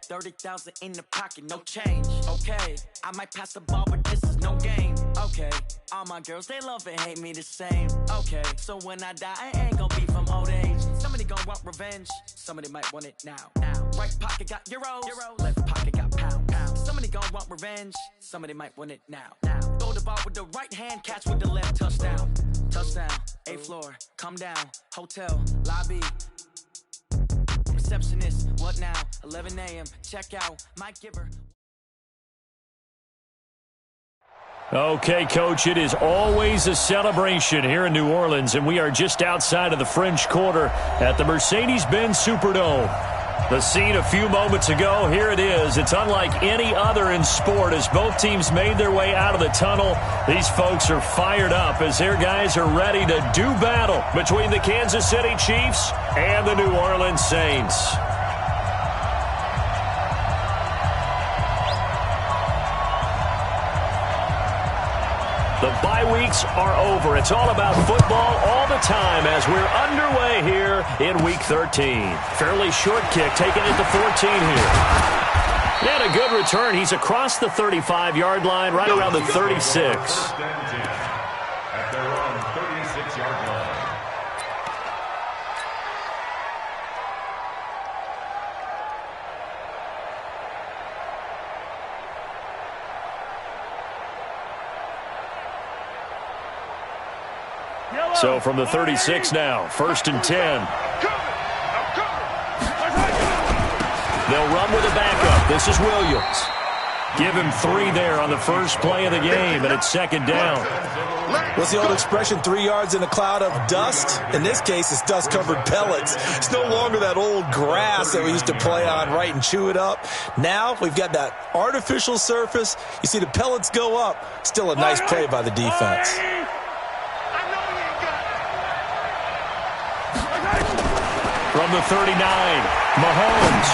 30,000 in the pocket, no change. Okay, I might pass the ball, but this is no game. Okay, all my girls, they love and hate me the same. Okay, so when I die, I ain't gonna be from old age. Somebody gon' want revenge, somebody might want it now. Right pocket got euros, left pocket got pound. Somebody gon' want revenge, somebody might want it now. Throw the ball with the right hand, catch with the left, touchdown. Touchdown, 8th floor, come down, hotel, lobby. Receptionist, what now? 11 a.m., check out, Mike Giver. Okay, Coach, it is always a celebration here in New Orleans, and we are just outside of the French Quarter at the Mercedes-Benz Superdome. The scene a few moments ago, here it is. It's unlike any other in sport as both teams made their way out of the tunnel. These folks are fired up as their guys are ready to do battle between the Kansas City Chiefs and the New Orleans Saints. The bye weeks are over. It's all about football all the time as we're underway here in Week 13. Fairly short kick, taken at the 14 here. And a good return. He's across the 35-yard line, right around the 36. At their own 36-yard line. So from the 36 now, 1st and 10. They'll run with a backup. This is Williams. Give him 3 there on the first play of the game, and it's 2nd down. What's the old expression, 3 yards in a cloud of dust? In this case, it's dust-covered pellets. It's no longer that old grass that we used to play on, right, and chew it up. Now we've got that artificial surface. You see the pellets go up. Still a nice play by the defense. From the 39, Mahomes.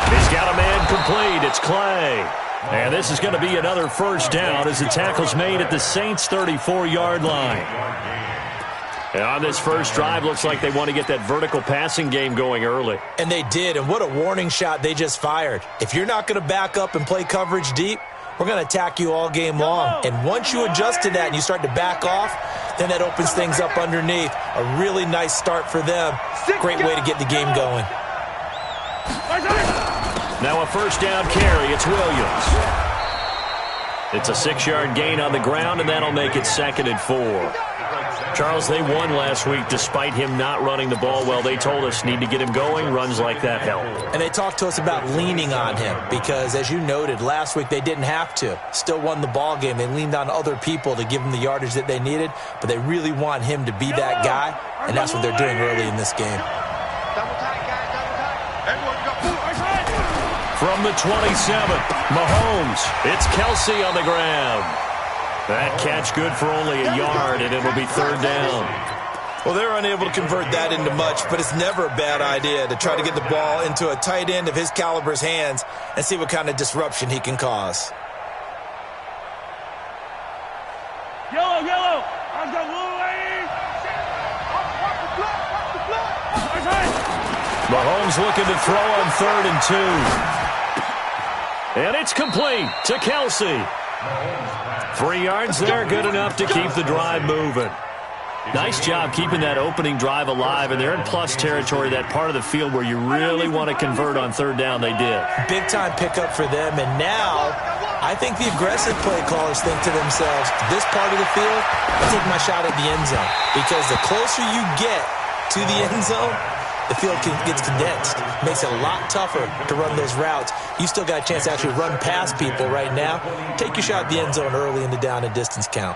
He's got a man complete. It's Clay. And this is going to be another first down as the tackle's made at the Saints' 34-yard line. And on this first drive, looks like they want to get that vertical passing game going early. And they did, and what a warning shot they just fired. If you're not going to back up and play coverage deep, we're going to attack you all game long. And once you adjust to that and you start to back off, then that opens things up underneath. A really nice start for them. Great way to get the game going. Now a first down carry. It's Williams. It's a 6-yard gain on the ground, and that'll make it 2nd and 4. Charles, they won last week despite him not running the ball well. They told us need to get him going. Runs like that help. And they talked to us about leaning on him because, as you noted, last week they didn't have to. Still won the ball game. They leaned on other people to give them the yardage that they needed, but they really want him to be that guy, and that's what they're doing early in this game. From the 27, Mahomes. It's Kelsey on the ground. That catch good for only a yard, and it'll be 3rd down. Well, they're unable to convert that into much, but it's never a bad idea to try to get the ball into a tight end of his caliber's hands and see what kind of disruption he can cause. Yellow. Mahomes looking to throw on 3rd and 2. And it's complete to Kelsey. 3 yards there, good enough to keep the drive moving. Nice job keeping that opening drive alive, and they're in plus territory, that part of the field where you really want to convert on 3rd down. They did. Big-time pickup for them, and now I think the aggressive play callers think to themselves, this part of the field, I'll take my shot at the end zone, because the closer you get to the end zone, the field gets condensed. Makes it a lot tougher to run those routes. You still got a chance to actually run past people right now. Take your shot at the end zone early in the down and distance count.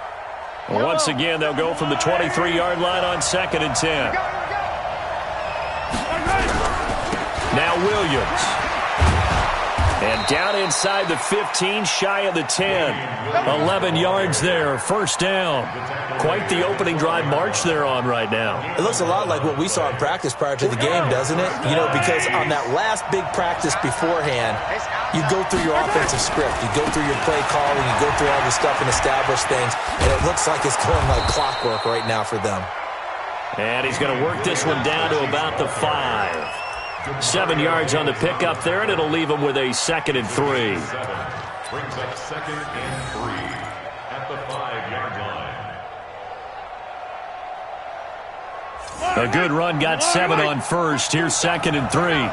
Well, once again, they'll go from the 23-yard line on 2nd and 10. Now Williams. And down inside the 15, shy of the 10. 11 yards there, first down. Quite the opening drive march they're on right now. It looks a lot like what we saw in practice prior to the game, doesn't it? You know, because on that last big practice beforehand, you go through your offensive script. You go through your play calling. You go through all the stuff and establish things. And it looks like it's going like clockwork right now for them. And he's going to work this one down to about the 5. 7 yards on the pickup there, and it'll leave them with a 2nd and 3. Brings up 2nd and 3 at the 5-yard line. A good run got 7 on first. Here's 2nd and 3.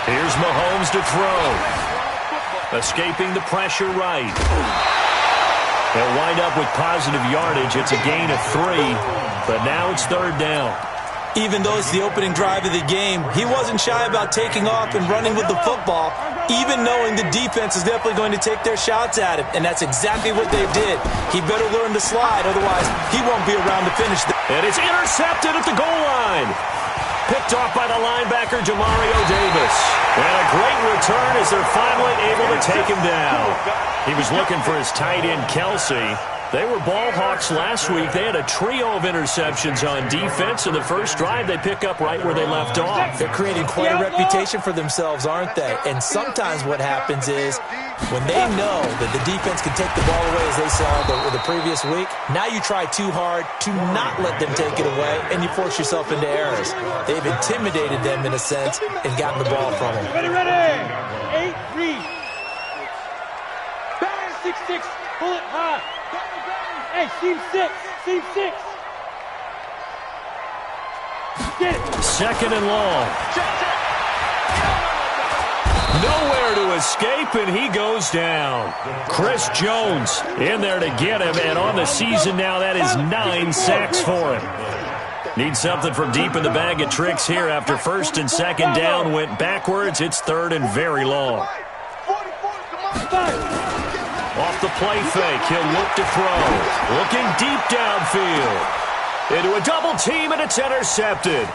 Here's Mahomes to throw. Escaping the pressure right. They'll wind up with positive yardage. It's a gain of 3, but now it's 3rd down. Even though it's the opening drive of the game, he wasn't shy about taking off and running with the football, even knowing the defense is definitely going to take their shots at him, and that's exactly what they did. He better learn to slide, otherwise he won't be around to finish. And it's intercepted at the goal line. Picked off by the linebacker, Jamario Davis. And a great return as they're finally able to take him down. He was looking for his tight end, Kelsey. They were ball hawks last week. They had a trio of interceptions on defense. In the first drive, they pick up right where they left off. They're creating quite a reputation for themselves, aren't they? And sometimes what happens is when they know that the defense can take the ball away, as they saw the previous week, now you try too hard to not let them take it away, and you force yourself into errors. They've intimidated them in a sense and gotten the ball from them. Ready, ready. 8-3. Bang, 6-6. Pull it high. Hey, seam 6. Seam 6. Get it. 2nd and long. Nowhere to escape, and he goes down. Chris Jones in there to get him, and on the season now, that is 9 sacks for him. Need something from deep in the bag of tricks here after 1st and 2nd down went backwards. It's 3rd and very long. Off the play fake, he'll look to throw. Looking deep downfield. Into a double team, and it's intercepted.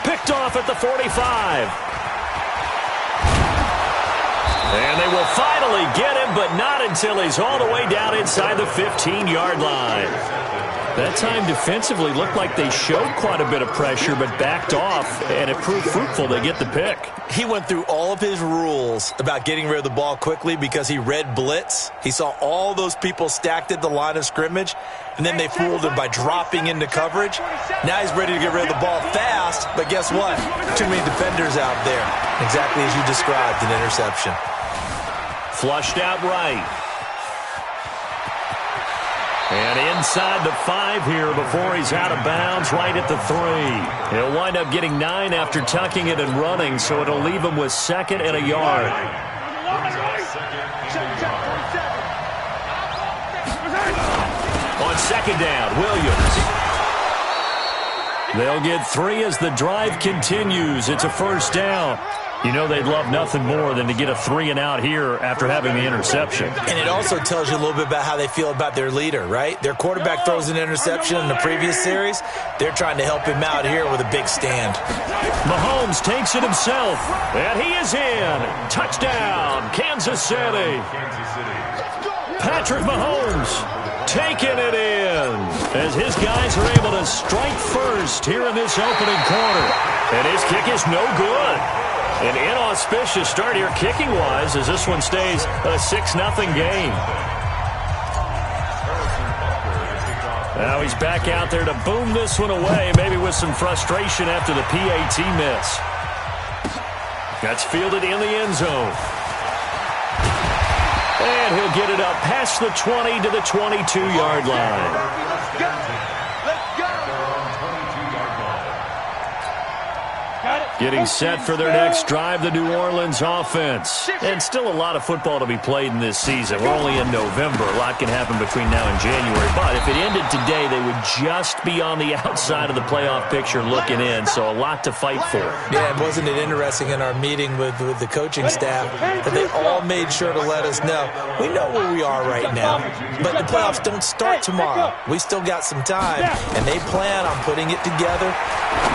Picked off at the 45. And they will finally get him, but not until he's all the way down inside the 15-yard line. That time defensively looked like they showed quite a bit of pressure, but backed off, and it proved fruitful to get the pick. He went through all of his rules about getting rid of the ball quickly because he read blitz. He saw all those people stacked at the line of scrimmage, and then they fooled him by dropping into coverage. Now he's ready to get rid of the ball fast, but guess what? Too many defenders out there. Exactly as you described, an interception. Flushed out right. And inside the 5 here before he's out of bounds, right at the 3. He'll wind up getting 9 after tucking it and running, so it'll leave him with 2nd and a yard. On 2nd down, Williams. They'll get 3 as the drive continues. It's a 1st down. You know they'd love nothing more than to get a 3 and out here after having the interception. And it also tells you a little bit about how they feel about their leader, right? Their quarterback throws an interception in the previous series. They're trying to help him out here with a big stand. Mahomes takes it himself, and he is in. Touchdown, Kansas City. Patrick Mahomes taking it in as his guys are able to strike first here in this opening quarter. And his kick is no good. An inauspicious start here kicking-wise as this one stays a 6-0 game. Now he's back out there to boom this one away, maybe with some frustration after the PAT miss. That's fielded in the end zone. And he'll get it up past the 20 to the 22-yard line. Getting set for their next drive, the New Orleans offense. And still a lot of football to be played in this season. We're only in November. A lot can happen between now and January. But if it ended today, they would just be on the outside of the playoff picture looking in. So a lot to fight for. Yeah, and wasn't it interesting in our meeting with the coaching staff that they all made sure to let us know, we know where we are right now, but the playoffs don't start tomorrow. We still got some time, and they plan on putting it together,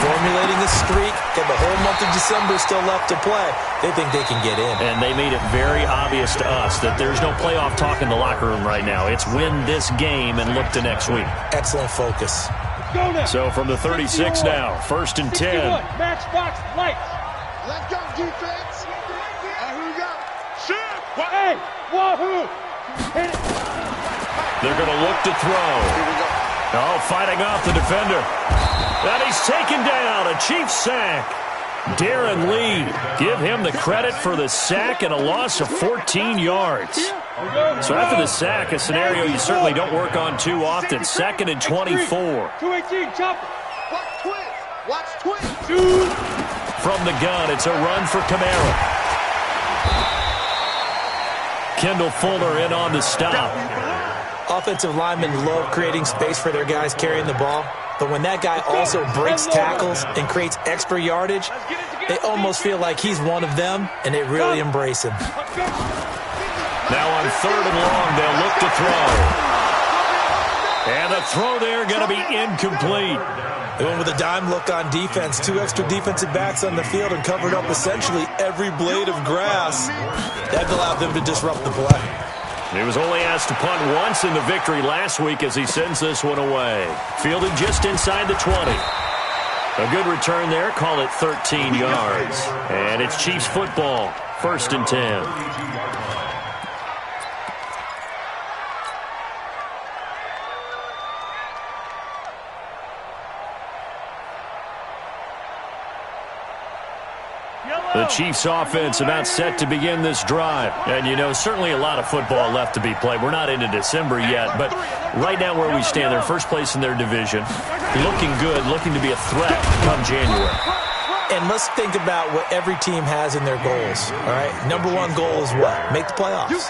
formulating a streak, got the whole month of December still left to play. They think they can get in. And they made it very obvious to us that there's no playoff talk in the locker room right now. It's win this game and look to next week. Excellent focus. So from the 36 now, 1st and 10. Matchbox lights. Let's go, defense. Who we got? Shoot. Hey, wahoo. Hit it. They're going to look to throw. Oh, fighting off the defender. And he's taken down. A Chiefs sack. Darren Lee, give him the credit for the sack and a loss of 14 yards. So after the sack, a scenario you certainly don't work on too often. 2nd and 24. 218, chopper. Watch twist. From the gun, it's a run for Kamara. Kendall Fuller in on the stop. Offensive linemen love creating space for their guys carrying the ball. But when that guy also breaks tackles and creates extra yardage, they almost feel like he's one of them, and they really embrace him. Now on 3rd and long, they'll look to throw. And the throw there going to be incomplete. They went with a dime look on defense. 2 extra defensive backs on the field and covered up essentially every blade of grass. That allowed them to disrupt the play. He was only asked to punt once in the victory last week as he sends this one away. Fielded just inside the 20. A good return there. Call it 13 yards. And it's Chiefs football. 1st and 10. The Chiefs offense about set to begin this drive. And, you know, certainly a lot of football left to be played. We're not into December yet, but right now where we stand, they're first place in their division. Looking good, looking to be a threat come January. And let's think about what every team has in their goals, all right? Number 1 goal is what? Make the playoffs.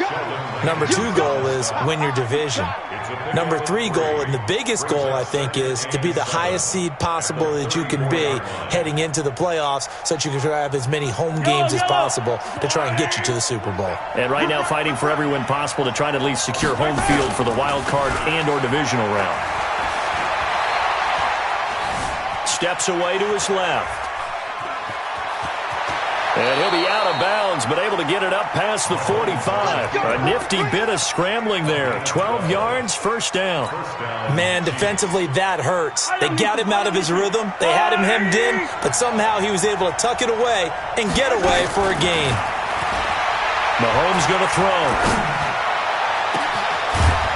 Number 2 goal is win your division. Number 3 goal, and the biggest goal, I think, is to be the highest seed possible that you can be heading into the playoffs so that you can have as many home games as possible to try and get you to the Super Bowl. And right now fighting for every win possible to try to at least secure home field for the wild card and or divisional round. Steps away to his left. And he'll be out of bounds, but able to get it up past the 45. A nifty bit of scrambling there. 12 yards, 1st down. Man, defensively, that hurts. They got him out of his rhythm. They had him hemmed in, but somehow he was able to tuck it away and get away for a gain. Mahomes going to throw.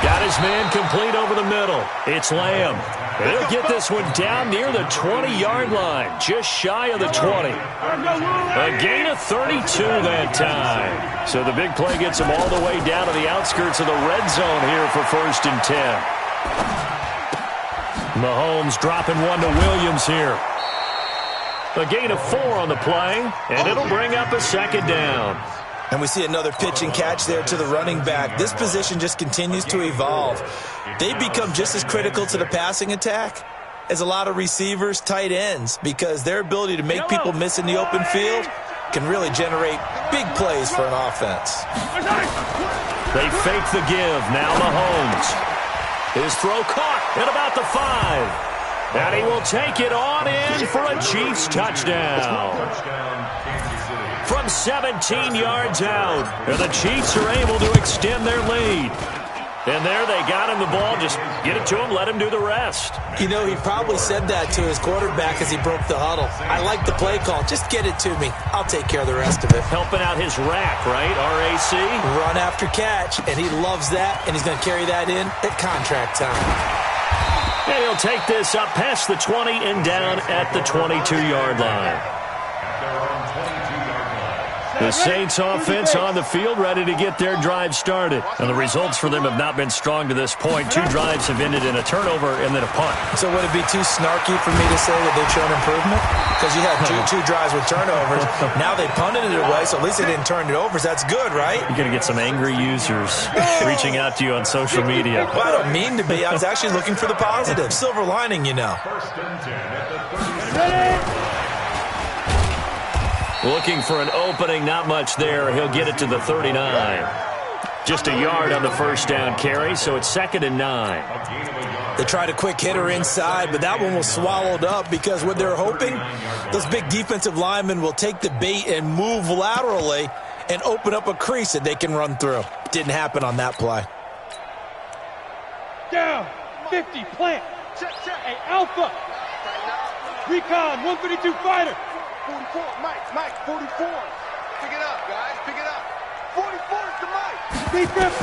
Got his man complete over the middle. It's Lamb. He'll get this one down near the 20-yard line, just shy of the 20. A gain of 32 that time. So the big play gets him all the way down to the outskirts of the red zone here for 1st and 10. Mahomes dropping one to Williams here. A gain of 4 on the play, and it'll bring up a 2nd down. And we see another pitch and catch there to the running back. This position just continues to evolve. They become just as critical to the passing attack as a lot of receivers, tight ends, because their ability to make people miss in the open field can really generate big plays for an offense. They fake the give. Now Mahomes. His throw caught at about the 5. And he will take it on in for a Chiefs touchdown. From 17 yards out. And the Chiefs are able to extend their lead. And there they got him the ball. Just get it to him, let him do the rest. You know, he probably said that to his quarterback as he broke the huddle. I like the play call. Just get it to me. I'll take care of the rest of it. Helping out his rack, right? RAC? Run after catch, and he loves that, and he's going to carry that in at contract time. And he'll take this up past the 20 and down at the 22-yard line. The Saints offense on the field ready to get their drive started. And the results for them have not been strong to this point. 2 drives have ended in a turnover and then a punt. So would it be too snarky for me to say that they've shown improvement? Because you had two drives with turnovers. Now they punted it away, so at least they didn't turn it over. So that's good, right? You're going to get some angry users reaching out to you on social media. Well, I don't mean to be. I was actually looking for the positive. Silver lining, you know. Looking for an opening, not much there. He'll get it to the 39. Just a yard on the 1st down carry, so it's 2nd and 9. They tried a quick hitter inside, but that one was swallowed up because what they're hoping, those big defensive linemen will take the bait and move laterally and open up a crease that they can run through. Didn't happen on that play. Down, 50, plant. Hey, Alpha. Recon, 152 fighter. 44, Mike, 44. Pick it up, guys, pick it up. 44 to Mike.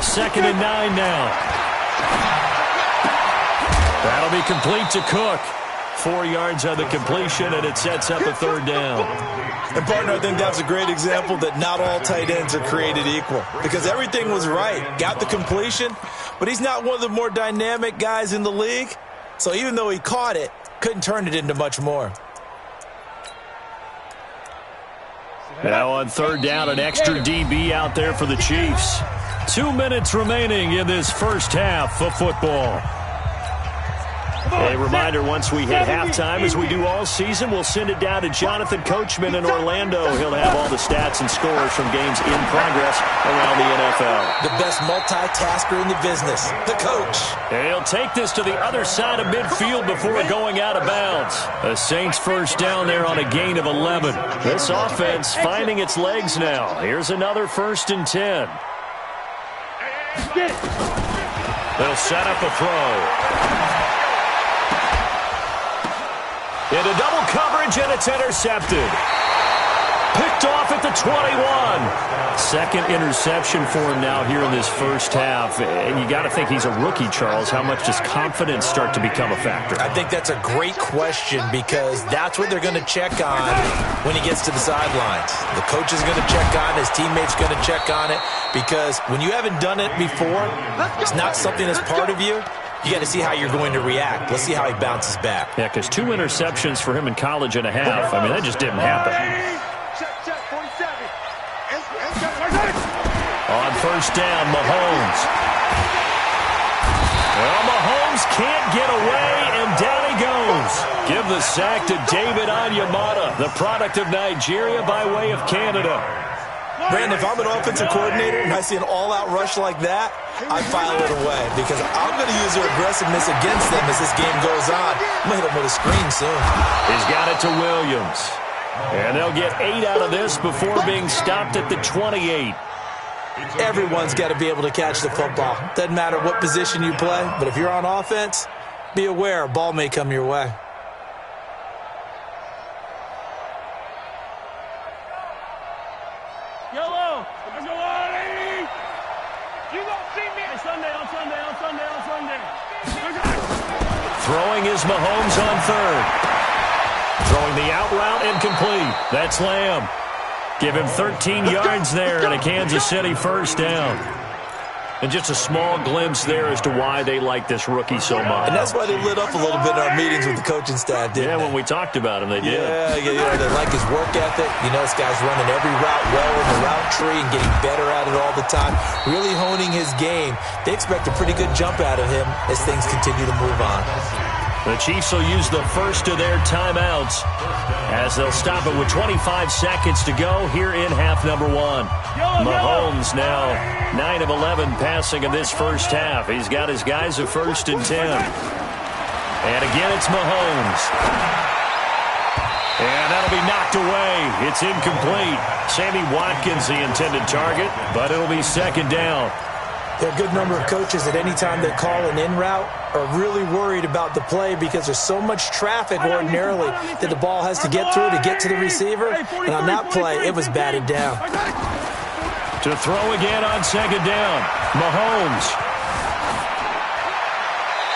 2nd and 9 now. That'll be complete to Cook. 4 yards on the completion, and it sets up a third down. And, partner, I think that's a great example that not all tight ends are created equal because everything was right. Got the completion, but he's not one of the more dynamic guys in the league. So even though he caught it, couldn't turn it into much more. Now on third down, an extra DB out there for the Chiefs. 2 minutes remaining in this first half of football. A reminder, once we hit halftime, as we do all season, we'll send it down to Jonathan Coachman in Orlando. He'll have all the stats and scores from games in progress around the NFL. The best multitasker in the business, the coach. And he'll take this to the other side of midfield before going out of bounds. The Saints first down there on a gain of 11. This offense finding its legs now. Here's another 1st and 10. They'll set up a throw. Into double coverage, and it's intercepted. Picked off at the 21. Second interception for him now here in this first half. And you got to think he's a rookie, Charles. How much does confidence start to become a factor? I think that's a great question because that's what they're going to check on when he gets to the sidelines. The coach is going to check on, his teammates going to check on it because when you haven't done it before, it's not something that's part of you. You got to see how you're going to react. Let's see how he bounces back. Yeah, because 2 interceptions for him in college and a half. I mean, that just didn't happen. On first down, Mahomes. Well, Mahomes can't get away, and down he goes. Give the sack to David Onyemata, the product of Nigeria by way of Canada. Brandon, if I'm an offensive coordinator and I see an all-out rush like that, I file it away because I'm going to use their aggressiveness against them as this game goes on. I'm going to hit them with a screen soon. He's got it to Williams. And they'll get 8 out of this before being stopped at the 28. Everyone's got to be able to catch the football. Doesn't matter what position you play, but if you're on offense, be aware a ball may come your way. Throwing is Mahomes on third. Throwing the out route incomplete. That's Lamb. Give him 13 yards there and a Kansas City first down. And just a small glimpse there as to why they like this rookie so much. And that's why they lit up a little bit in our meetings with the coaching staff, didn't they? When we talked about him, they did. Yeah, they like his work ethic. You know, this guy's running every route well in the route tree and getting better at it all the time, really honing his game. They expect a pretty good jump out of him as things continue to move on. The Chiefs will use the first of their timeouts as they'll stop it with 25 seconds to go here in half number 1. Mahomes now 9 of 11 passing in this first half. He's got his guys at 1st and 10. And again, it's Mahomes. And that'll be knocked away. It's incomplete. Sammy Watkins, the intended target, but it'll be second down. There are a good number of coaches that any time they call an in route are really worried about the play because there's so much traffic ordinarily that the ball has to get through to get to the receiver. And on that play, it was batted down. To throw again on second down, Mahomes.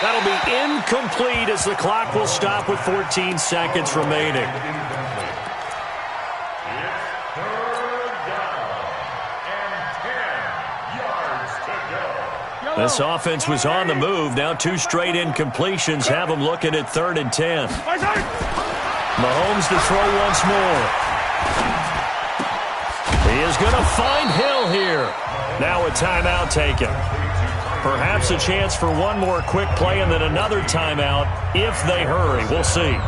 That'll be incomplete as the clock will stop with 14 seconds remaining. This offense was on the move. Now 2 straight incompletions have them looking at 3rd and 10. Mahomes to throw once more. He is going to find Hill here. Now a timeout taken. Perhaps a chance for one more quick play and then another timeout if they hurry. We'll see.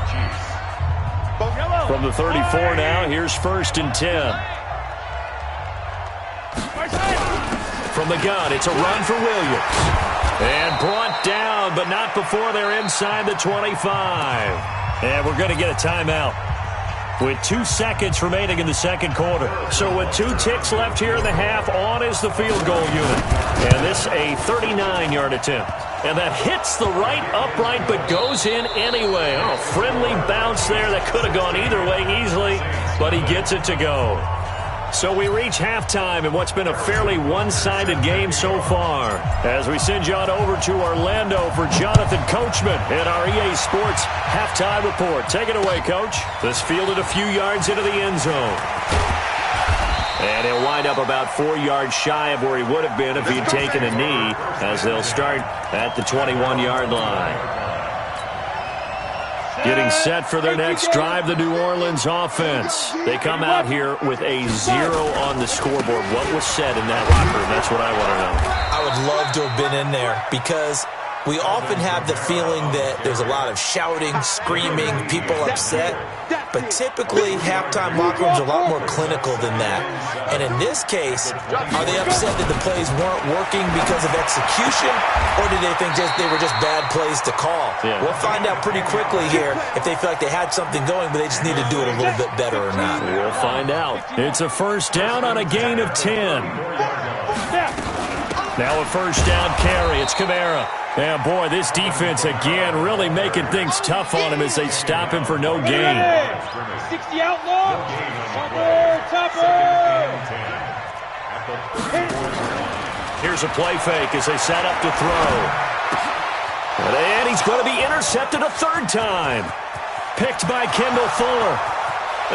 From the 34 now, here's 1st and 10. From the gun, it's a run for Williams. And brought down, but not before they're inside the 25. And we're going to get a timeout with 2 seconds remaining in the second quarter. So with 2 ticks left here in the half, on is the field goal unit. And this a 39-yard attempt. And that hits the right upright but goes in anyway. Oh, friendly bounce there that could have gone either way easily, but he gets it to go. So we reach halftime in what's been a fairly one-sided game so far. As we send you on over to Orlando for Jonathan Coachman in our EA Sports Halftime Report. Take it away, Coach. This fielded a few yards into the end zone. And he'll wind up about 4 yards shy of where he would have been if he'd taken a knee, as they'll start at the 21-yard line. Getting set for their next drive, the New Orleans offense. They come out here with a 0 on the scoreboard. What was said in that locker room? That's what I want to know. I would love to have been in there because we often have the feeling that there's a lot of shouting, screaming, people upset. But typically, halftime locker rooms are a lot more clinical than that. And in this case, are they upset that the plays weren't working because of execution? Or did they think they were just bad plays to call? Yeah. We'll find out pretty quickly here if they feel like they had something going, but they just need to do it a little bit better or not. We'll find out. It's a first down on a gain of 10. Now a first down carry. It's Kamara. And, boy, this defense, again, really making things tough on him as they stop him for no gain. 60 outlaw. Topper. Here's a play fake as they set up to throw. And he's going to be intercepted a third time. Picked by Kendall Fuller.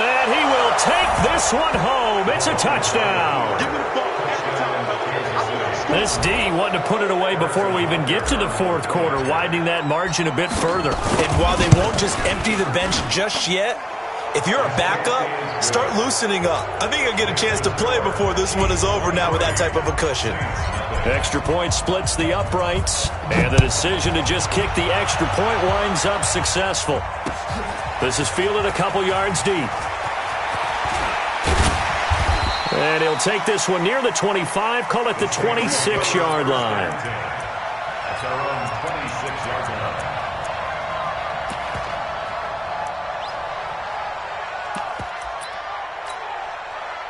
And he will take this one home. It's a touchdown. This D wanted to put it away before we even get to the fourth quarter, widening that margin a bit further. And while they won't just empty the bench just yet, if you're a backup, start loosening up. I think you'll get a chance to play before this one is over now with that type of a cushion. Extra point splits the uprights, and the decision to just kick the extra point winds up successful. This is fielded a couple yards deep. And he'll take this one near the 25, call it the 26-yard line. That's our own 26-yard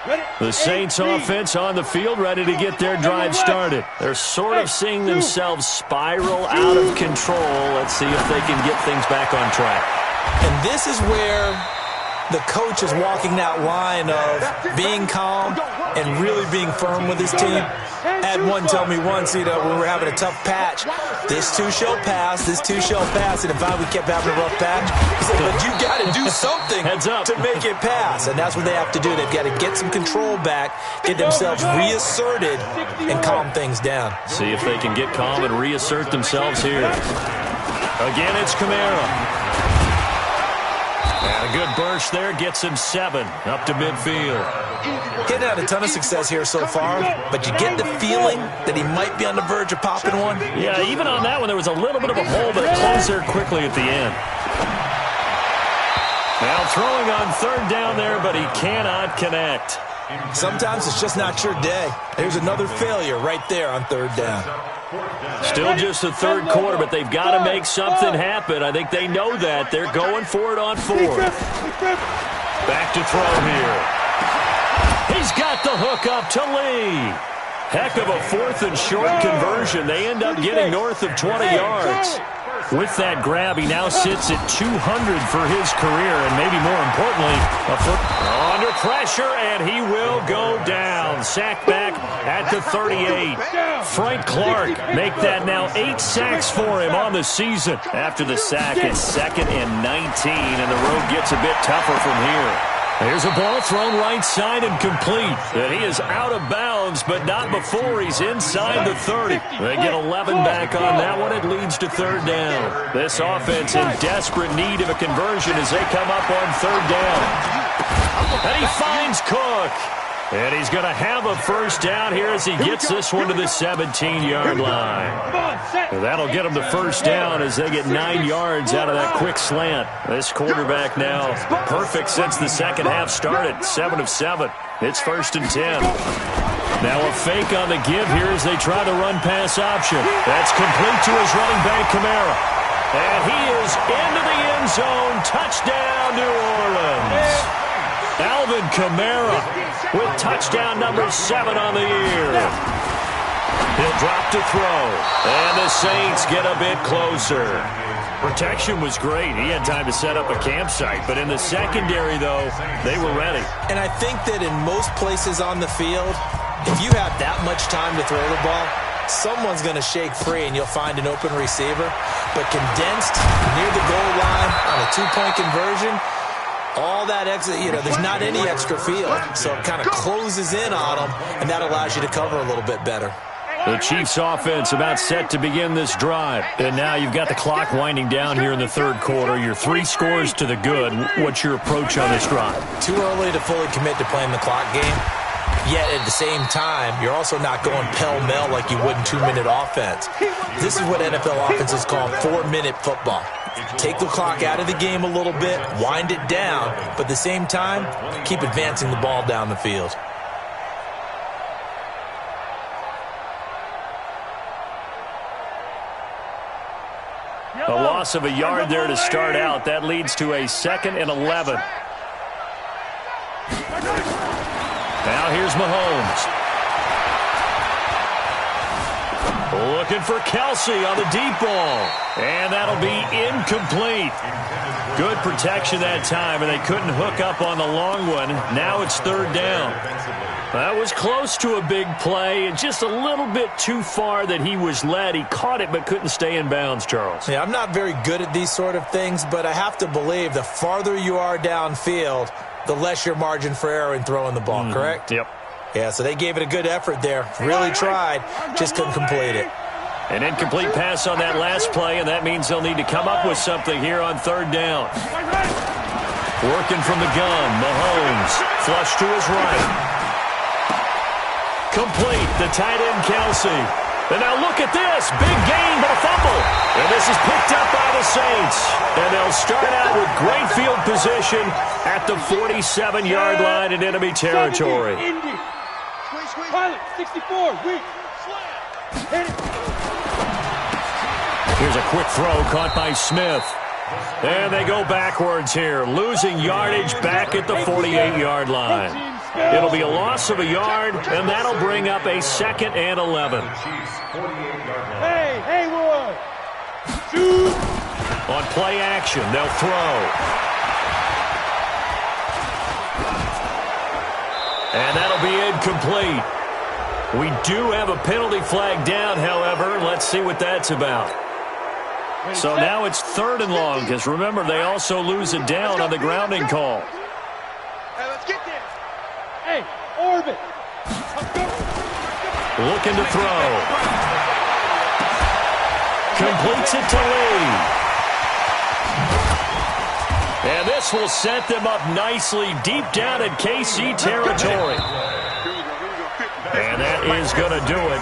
line. The Saints offense on the field, ready to get their drive started. They're sort of seeing themselves spiral out of control. Let's see if they can get things back on track. And this is where the coach is walking that line of being calm and really being firm with his team. Had one tell me once, when we were having a tough patch, this too shall pass, this too shall pass. And if we kept having a rough patch, he said, but you got to do something to make it pass. And that's what they have to do. They've got to get some control back, get themselves reasserted, and calm things down. See if they can get calm and reassert themselves here. Again, it's Kamara. And a good burst there gets him 7 up to midfield. Getting had a ton of success here so far, but you get the feeling that he might be on the verge of popping one. Yeah, even on that one, there was a little bit of a hole, but it closed there quickly at the end. Now throwing on third down there, but he cannot connect. Sometimes it's just not your day. There's another failure right there on third down. Still just the third quarter, but they've got to make something happen. I think they know that. They're going for it on 4. Back to throw here. He's got the hook up to Lee. Heck of a 4th and short conversion. They end up getting north of 20 yards. With that grab, he now sits at 200 for his career, and maybe more importantly, a foot under pressure, and he will go down. Sack back at the 38. Frank Clark make that now 8 sacks for him on the season. After the sack, it's 2nd and 19, and the road gets a bit tougher from here. Here's a ball thrown right side and complete. And he is out of bounds, but not before he's inside the 30. They get 11 back on that one. It leads to third down. This offense in desperate need of a conversion as they come up on third down. And he finds Cook. And he's going to have a first down here as he gets this one to the 17-yard line. And that'll get him the first down as they get 9 yards out of that quick slant. This quarterback now perfect since the second half started. 7 of 7. It's 1st and 10. Now a fake on the give here as they try the run-pass option. That's complete to his running back, Kamara. And he is into the end zone. Touchdown, New Orleans. Alvin Kamara with touchdown number 7 on the year. He'll drop to throw. And the Saints get a bit closer. Protection was great. He had time to set up a campsite. But in the secondary, though, they were ready. And I think that in most places on the field, if you have that much time to throw the ball, someone's going to shake free and you'll find an open receiver. But condensed near the goal line on a two-point conversion, all that extra, there's not any extra field. So it kind of closes in on them, and that allows you to cover a little bit better. The Chiefs offense about set to begin this drive. And now you've got the clock winding down here in the third quarter. You're 3 scores to the good. What's your approach on this drive? Too early to fully commit to playing the clock game. Yet at the same time, you're also not going pell-mell like you would in 2-minute offense. This is what NFL offenses call 4-minute football. Take the clock out of the game a little bit, wind it down, but at the same time, keep advancing the ball down the field. A loss of a yard there to start out. That leads to a 2nd and 11. Now here's Mahomes. Looking for Kelsey on the deep ball. And that'll be incomplete. Good protection that time, and they couldn't hook up on the long one. Now it's 3rd down. That was close to a big play, and just a little bit too far that he was led. He caught it but couldn't stay in bounds, Charles. Yeah, I'm not very good at these sort of things, but I have to believe the farther you are downfield, the less your margin for error in throwing the ball, correct? Yep. Yeah, so they gave it a good effort there. Really tried, just couldn't complete it. An incomplete pass on that last play, and that means they'll need to come up with something here on 3rd down. Working from the gun, Mahomes, flush to his right. Complete, the tight end Kelsey. And now look at this, big gain but a fumble. And this is picked up by the Saints. And they'll start out with great field position at the 47-yard line in enemy territory. Pilot, 64, weak. Here's a quick throw caught by Smith. And they go backwards here, losing yardage back at the 48-yard line. It'll be a loss of a yard, and that'll bring up a 2nd and 11. Hey, Haywood! Shoot! On play action, they'll throw. And that'll be incomplete. We do have a penalty flag down, however. Let's see what that's about. So now it's 3rd and long, because remember, they also lose it down on the grounding call. Hey, let's get there. Hey, orbit! Looking to throw. Completes it to Lee. And this will set them up nicely deep down in KC territory. And that is going to do it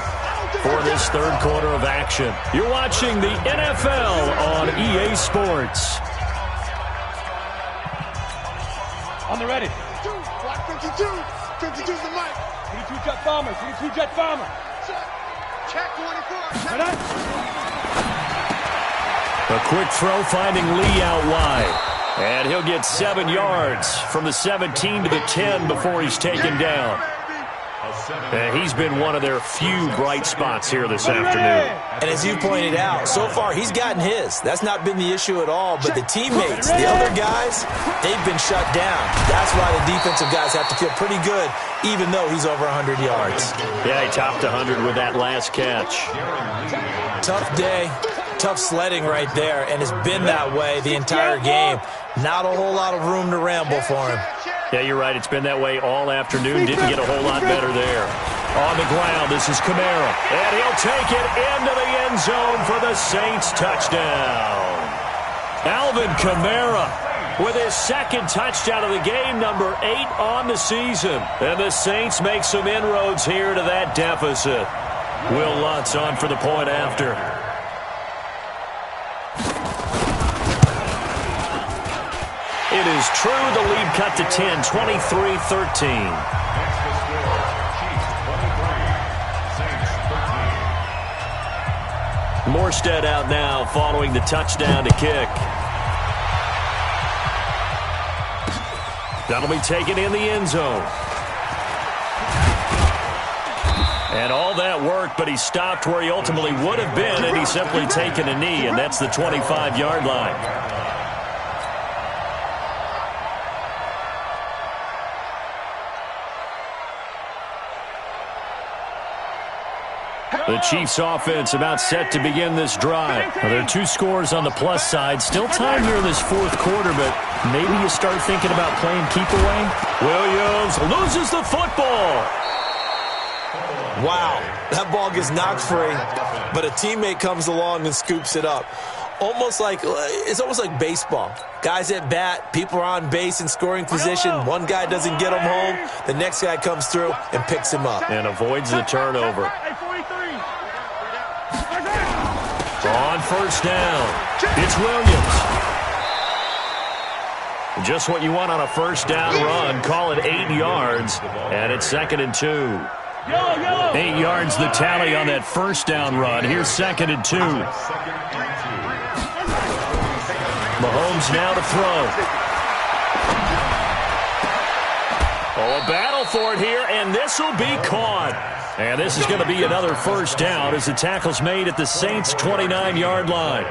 for this 3rd quarter of action. You're watching the NFL on EA Sports. On the ready. Block 52. 52's the mic. 22 jet bomber, 22 jet bomber. Check 24. Right on. A quick throw finding Lee out wide. And he'll get 7 yards from the 17 to the 10 before he's taken down. And he's been one of their few bright spots here this afternoon. And as you pointed out, so far he's gotten his. That's not been the issue at all. But the teammates, the other guys, they've been shut down. That's why the defensive guys have to feel pretty good, even though he's over 100 yards. Yeah, he topped 100 with that last catch. Tough day, tough sledding right there, and it's been that way the entire game. Not a whole lot of room to ramble for him. Yeah, you're right. It's been that way all afternoon. Didn't get a whole lot better there. On the ground, this is Kamara. And he'll take it into the end zone for the Saints touchdown. Alvin Kamara with his 2nd touchdown of the game, number 8 on the season. And the Saints make some inroads here to that deficit. Will Lutz on for the point after. It is true, the lead cut to 10, 23-13. Morstead out now following the touchdown to kick. That'll be taken in the end zone. And all that work, but he stopped where he ultimately would have been, and he's simply taken a knee, and that's the 25-yard line. The Chiefs offense about set to begin this drive. Well, there are 2 scores on the plus side. Still time here in this fourth quarter, but maybe you start thinking about playing keep away. Williams loses the football. Wow, that ball gets knocked free, but a teammate comes along and scoops it up. It's almost like baseball. Guys at bat, people are on base in scoring position. One guy doesn't get him home. The next guy comes through and picks him up. And avoids the turnover. On first down, it's Williams. Just what you want on a first down run. Call it 8 yards, and it's 2nd and 2. 8 yards the tally on that first down run. Here's 2nd and 2. Mahomes now to throw. Oh, a battle for it here, and this will be caught. And this is going to be another first down as the tackle's made at the Saints' 29-yard line.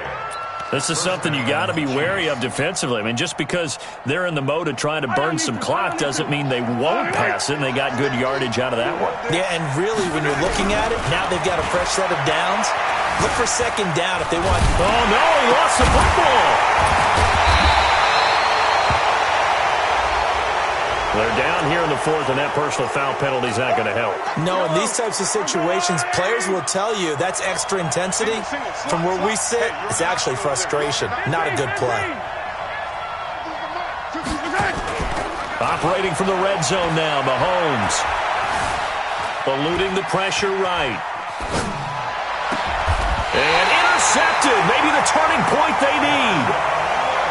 This is something you got to be wary of defensively. I mean, just because they're in the mode of trying to burn some clock doesn't mean they won't pass it, and they got good yardage out of that one. Yeah, and really, when you're looking at it, now they've got a fresh set of downs. Look for 2nd down if they want. Oh, no, he lost the football. They're down here in the fourth, and that personal foul penalty is not going to help. No, in these types of situations, players will tell you that's extra intensity. From where we sit, it's actually frustration. Not a good play. Operating from the red zone now, Mahomes. Eluding the pressure right. And intercepted. Maybe the turning point they need.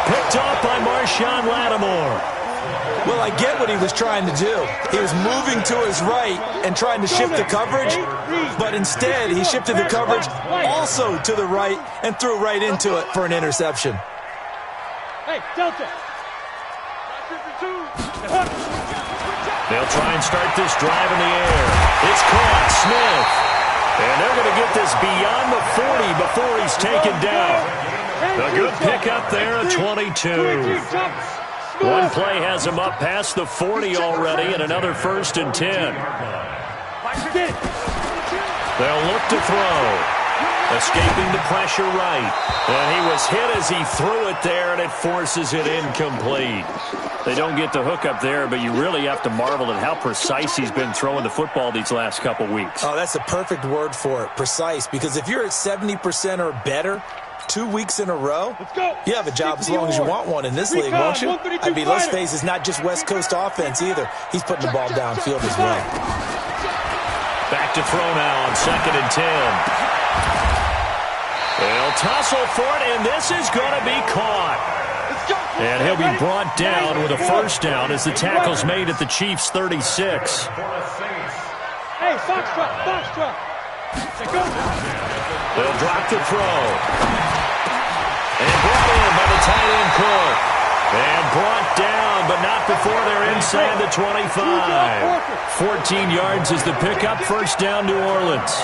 Picked off by Marshawn Lattimore. Well, I get what he was trying to do. He was moving to his right and trying to shift the coverage, but instead he shifted the coverage also to the right and threw right into it for an interception. Hey, Delta. They'll try and start this drive in the air. It's caught, Smith. And they're going to get this beyond the 40 before he's taken down. A good pickup there at 22. One play has him up past the 40 already, and another 1st and 10. They'll look to throw. Escaping the pressure right. And he was hit as he threw it there, and it forces it incomplete. They don't get the hook up there, but you really have to marvel at how precise he's been throwing the football these last couple weeks. Oh, that's a perfect word for it, precise, because if you're at 70% or better 2 weeks in a row, you have a job as long as you want one in this league, won't you? I mean, let's face it, it's not just West Coast offense either. He's putting the ball downfield as well. Back to throw now on 2nd and 10. They'll tussle for it, and this is going to be caught. And he'll be brought down with a first down as the tackle's made at the Chiefs' 36. Hey, Foxtrot. They'll drop the throw. And brought in by the tight end Cook. And brought down, but not before they're inside the 25. 14 yards is the pickup. First down, New Orleans.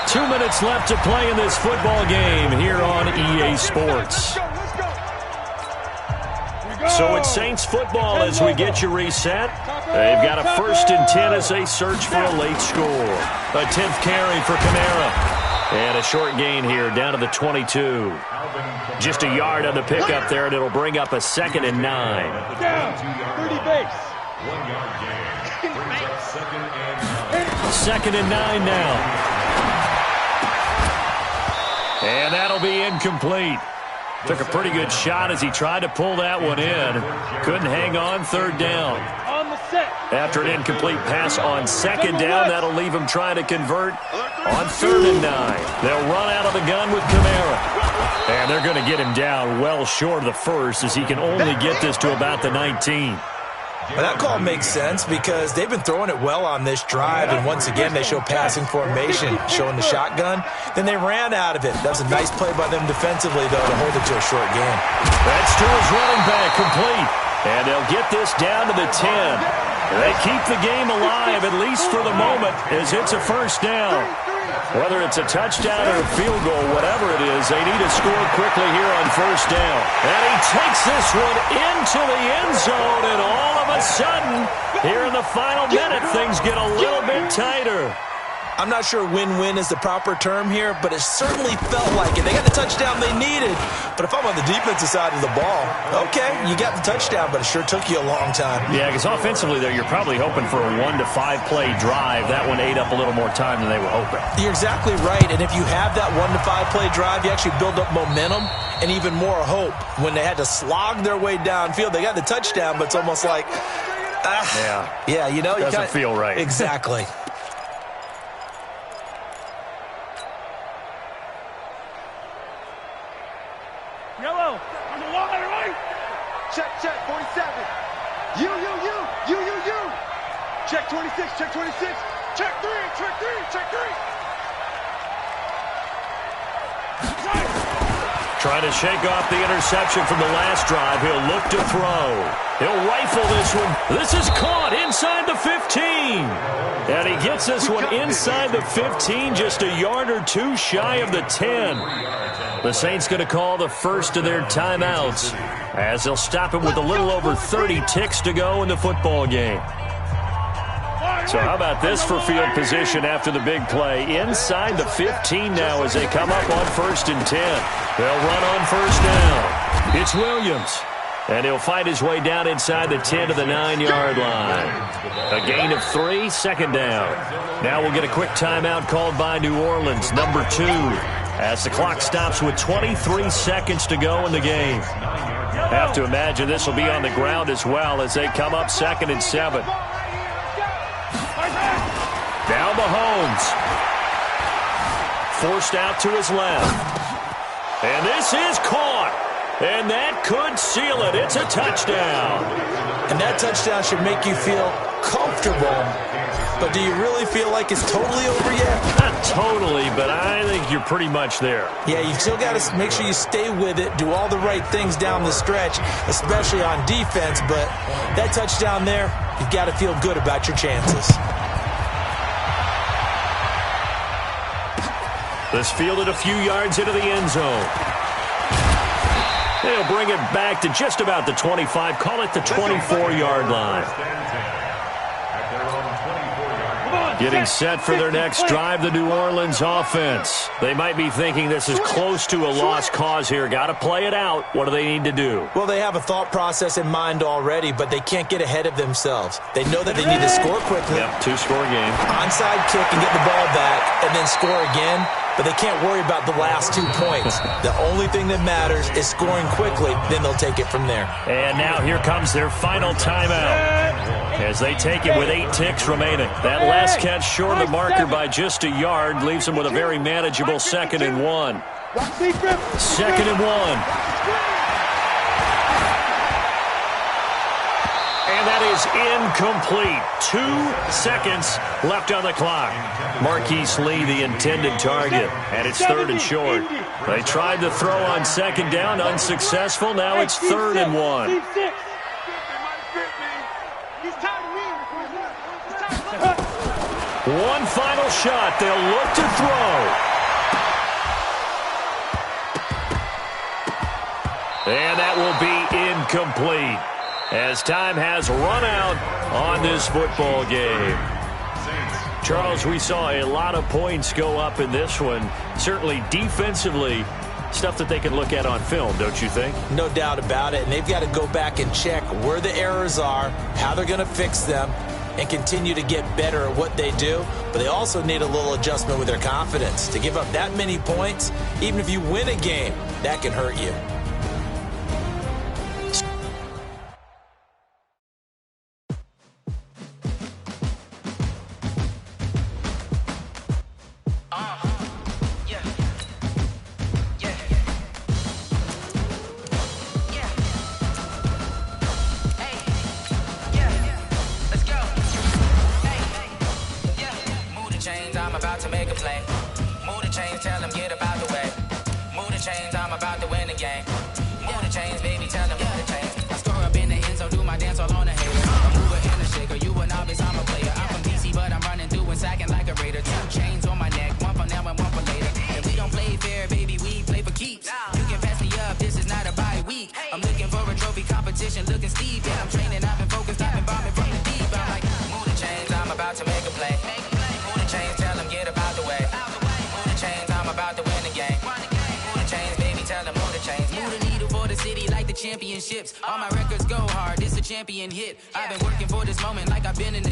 2 minutes left to play in this football game here on EA Sports. So it's Saints football as we get you reset. They've got a 1st and 10 as they search for a late score. A 10th carry for Kamara. And a short gain here down to the 22. Just a yard on the pickup there, and it'll bring up a 2nd and 9. Down, 30 base. 1 yard gain. Brings up 2nd and 9. 2nd and 9 now. And that'll be incomplete. Took a pretty good shot as he tried to pull that one in. Couldn't hang on. 3rd down. On the set. After an incomplete pass on 2nd down, that'll leave him trying to convert on 3rd and 9. They'll run out of the gun with Kamara. And they're going to get him down well short of the first as he can only get this to about the 19. Well, that call makes sense because they've been throwing it well on this drive, and once again they show passing formation, showing the shotgun. Then they ran out of it. That was a nice play by them defensively, though, to hold it to a short game. That's to his running back, complete. And they'll get this down to the 10. They keep the game alive, at least for the moment, as it's a first down. Whether it's a touchdown or a field goal, whatever it is, they need to score quickly here on first down. And he takes this one into the end zone, and all of a sudden, here in the final minute, things get a little bit tighter. I'm not sure win-win is the proper term here, but it certainly felt like it. They got the touchdown they needed. But if I'm on the defensive side of the ball, okay, you got the touchdown, but it sure took you a long time. Yeah, because offensively there, you're probably hoping for a 1 to 5 play drive. That one ate up a little more time than they were hoping. You're exactly right, and if you have that 1 to 5 play drive, you actually build up momentum and even more hope. When they had to slog their way downfield, they got the touchdown, but it's almost like, yeah, you know, doesn't feel right. Exactly. Yellow, on the line, right? Check, 47. You. Check 26, check 26. Check 3, check 3. Trying to shake off the interception from the last drive. He'll look to throw. He'll rifle this one. This is caught inside the 15. And he gets this one inside the 15, just a yard or two shy of the 10. The Saints going to call the first of their timeouts as they'll stop him with a little over 30 ticks to go in the football game. So how about this for field position after the big play? Inside the 15 now as they come up on 1st and 10. They'll run on first down. It's Williams. And he'll fight his way down inside the 10 to the 9-yard line. A gain of 3, second down. Now we'll get a quick timeout called by New Orleans, number 2, as the clock stops with 23 seconds to go in the game. Have to imagine this will be on the ground as well as they come up 2nd and 7. Now Mahomes. Forced out to his left. And this is caught. And that could seal it. It's a touchdown. And that touchdown should make you feel comfortable. But do you really feel like it's totally over yet? Not totally, but I think you're pretty much there. Yeah, you've still got to make sure you stay with it, do all the right things down the stretch, especially on defense. But that touchdown there, you've got to feel good about your chances. This fielded a few yards into the end zone. They'll bring it back to just about the 25. Call it the 24-yard line. Getting set for their next drive, the New Orleans offense. They might be thinking this is close to a lost cause here. Got to play it out. What do they need to do? Well, they have a thought process in mind already, but they can't get ahead of themselves. They know that they need to score quickly. Yep, 2-score game. Onside kick and get the ball back, and then score again. But they can't worry about the last 2 points. The only thing that matters is scoring quickly. Then they'll take it from there. And now here comes their final timeout as they take it with 8 ticks remaining. That last catch short of the marker by just a yard leaves them with a very manageable 2nd and 1. 2nd and 1. And that is incomplete. 2 seconds left on the clock. Marquise Lee, the intended target, and it's 3rd and short. They tried to throw on 2nd down, unsuccessful. Now it's 3rd and 1. One final shot. They'll look to throw. And that will be incomplete, as time has run out on this football game. Charles, we saw a lot of points go up in this one. Certainly defensively, stuff that they can look at on film, don't you think? No doubt about it. And they've got to go back and check where the errors are, how they're going to fix them, and continue to get better at what they do. But they also need a little adjustment with their confidence. To give up that many points, even if you win a game, that can hurt you. Chains, baby, tell them what the chains. I store up in the end, so do my dance all on the haters. I'm moving in the shaker, you will not. championships. All my records go hard, it's a champion hit. I've been working for this moment like I've been in the